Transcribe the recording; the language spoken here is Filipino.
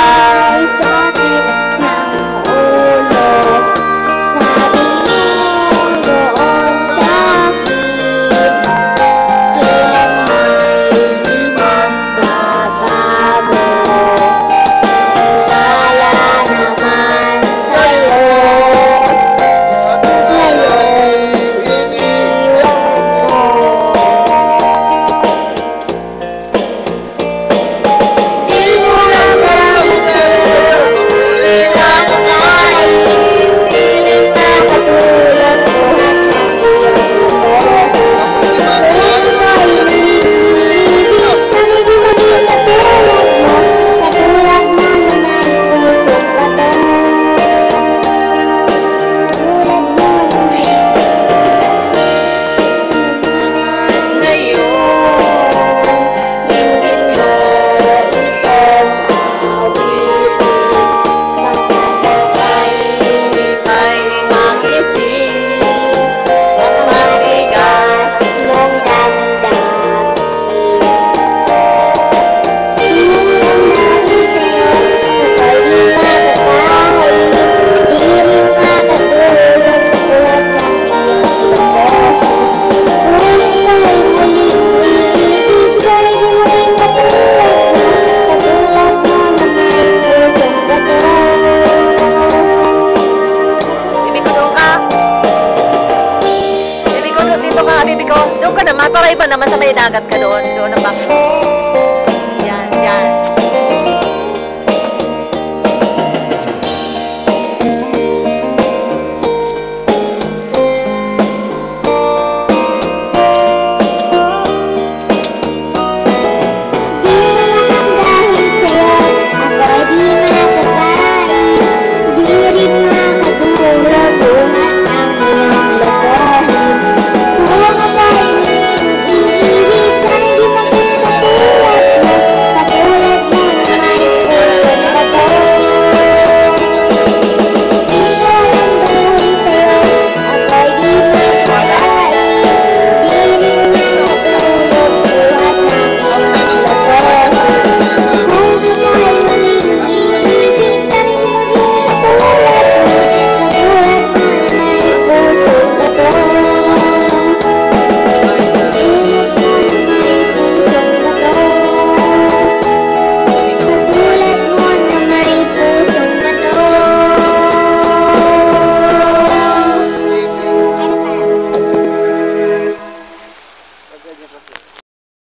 May sakit ng ulo. Sabi mo doon sa akin, kailan may di magbabago. Wala naman sa'yo, ngayon iniwan mo. Di mo naman ilang kain, di rin makatulog buhat ng hirap mo. Kung may ibig kami di maging katulad mo, katulad namin ay pusong bato. Tulad mo ngayon, dinggin mo itong awitin. Baka sakaling ay magising ang matigas mong damdamin. Yung damdamin sa'yo, ako'y di makakain, di rin makatulog buhat ng iyong ilong. Kung may muling ulitin, kay di mo rin katulad mo, katulad namin ay pusong bato. Bibi ko, doon ka. Bibi ko, dito ka, bibi ko. Doon ka naman, para iba naman sa may dagat ka doon. Doon ang back.